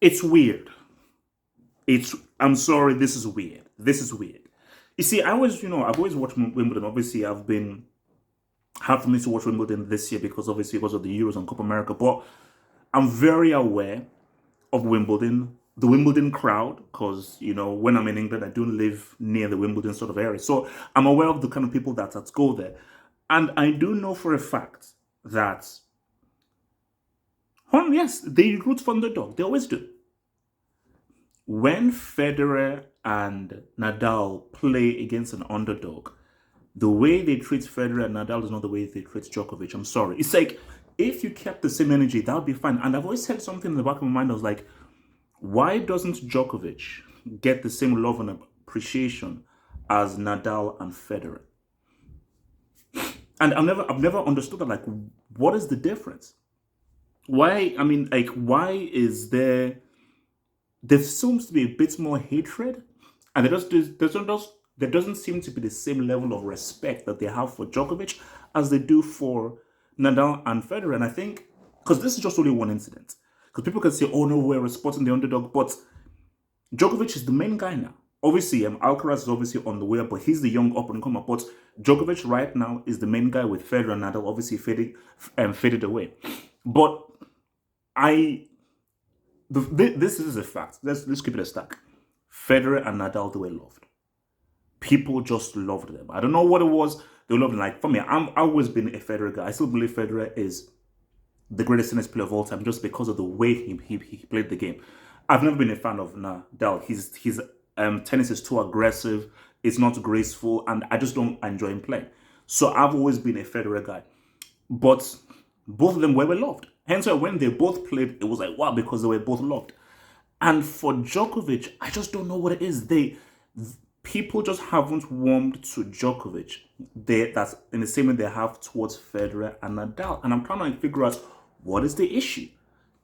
It's weird. I'm sorry, this is weird. This is weird. You see, I've always watched Wimbledon. Obviously, I've been hard for me to watch Wimbledon this year because of the Euros and Copa America. But I'm very aware of Wimbledon, the Wimbledon crowd, because when I'm in England, I don't live near the Wimbledon sort of area. So I'm aware of the kind of people that go there. And I do know for a fact that, yes, they root for underdog. They always do. When Federer and Nadal play against an underdog, the way they treat Federer and Nadal is not the way they treat Djokovic. I'm sorry. It's like, if you kept the same energy, that would be fine. And I've always said something in the back of my mind. I was like, why doesn't Djokovic get the same love and appreciation as Nadal and Federer? And I've never understood that. Like, what is the difference? Why? I mean, like, why is there seems to be a bit more hatred, and there doesn't seem to be the same level of respect that they have for Djokovic as they do for Nadal and Federer. And I think, because this is just only one incident, because people can say, oh no, we're supporting the underdog, but Djokovic is the main guy now. Obviously, Alcaraz is obviously on the way up, but he's the young up-and-comer. But Djokovic right now is the main guy, with Federer and Nadal obviously faded away. But this is a fact. Let's keep it a stack. Federer and Nadal, they were loved. People just loved them. I don't know what it was. They loved them. Like, for me, I've always been a Federer guy. I still believe Federer is the greatest tennis player of all time, just because of the way he played the game. I've never been a fan of Nadal. His tennis is too aggressive. It's not graceful, and I just don't enjoy him playing. So I've always been a Federer guy. But both of them were loved. Hence why when they both played, it was like, wow, because they were both loved. And for Djokovic, I just don't know what it is. People just haven't warmed to Djokovic. That's in the same way they have towards Federer and Nadal. And I'm trying to figure out, what is the issue?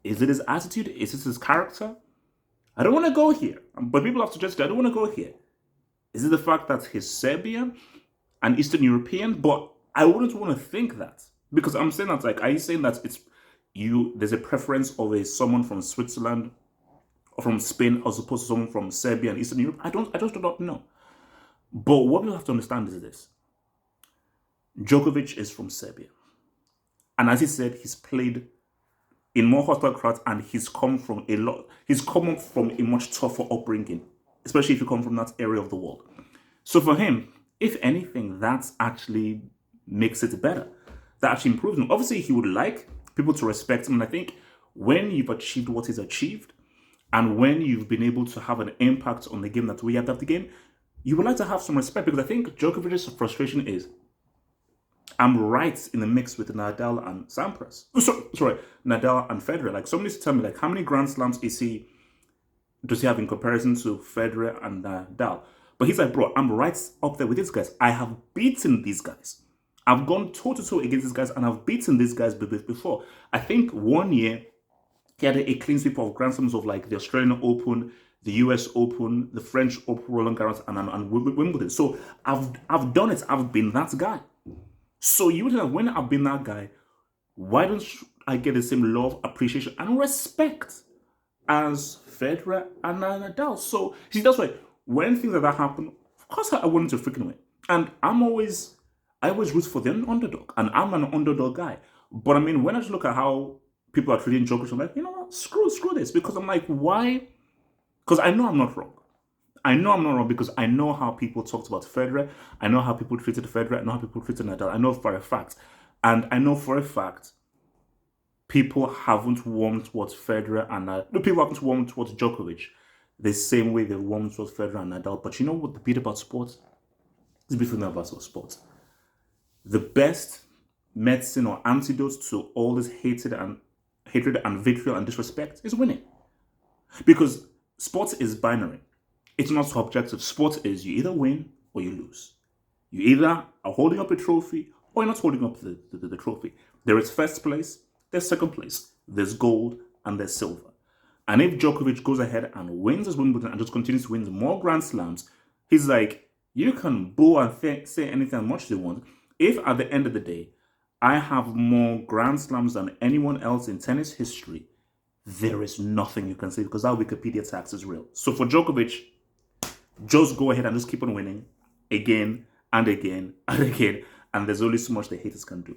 Is it his attitude? Is it his character? I don't want to go here. But people have suggested, I don't want to go here. Is it the fact that he's Serbian and Eastern European? But I wouldn't want to think that. Because I'm saying that, like, are you saying that there's a preference of someone from Switzerland or from Spain as opposed to someone from Serbia and Eastern Europe? I just do not know. But what we have to understand is this. Djokovic is from Serbia. And as he said, he's played in more hostile crowds, and he's come from a much tougher upbringing, especially if you come from that area of the world. So for him, if anything, that actually makes it better. That actually improves him. Obviously, he would like people to respect him. And I think when you've achieved what he's achieved, and when you've been able to have an impact on the game that we adapt the game, you would like to have some respect, because I think Djokovic's frustration is, I'm right in the mix with Nadal and Sampras. Sorry, Nadal and Federer. Like, somebody needs to tell me, like, how many Grand Slams does he have in comparison to Federer and Nadal? But he's like, bro, I'm right up there with these guys. I have beaten these guys. I've gone toe-to-toe against these guys, and I've beaten these guys before. I think one year, he had a clean sweep of Grand Slams of, like, the Australian Open, the US Open, the French Open, Roland Garros, and Wimbledon. So I've done it. I've been that guy. So you would have, when I've been that guy, why don't I get the same love, appreciation, and respect as Federer and Nadal? So, see, that's why when things like that happen, of course I want to freaking win. And I always root for the underdog, and I'm an underdog guy. But I mean, when I just look at how people are treating Djokovic, I'm like, you know what, screw this, because I'm like, why? Because I know I'm not wrong. I know I'm not wrong, because I know how people talked about Federer. I know how people treated Federer. I know how people treated Nadal. I know for a fact. And I know for a fact people haven't warmed towards Federer and people haven't warmed towards Djokovic the same way they warmed towards Federer and Nadal. But you know what the beauty about sports? It's the beautiful thing about sports. The best medicine or antidote to all this hatred and vitriol and disrespect is winning. Because sports is binary. It's not so objective. Sport is, you either win or you lose. You either are holding up a trophy or you're not holding up the trophy. There is first place, there's second place, there's gold, and there's silver. And if Djokovic goes ahead and wins his Wimbledon and just continues to win more Grand Slams, he's like, you can boo and say anything as much as you want. If at the end of the day, I have more Grand Slams than anyone else in tennis history, there is nothing you can say because that Wikipedia tax is real. So for Djokovic, just go ahead and just keep on winning again and again and again. And there's only so much the haters can do.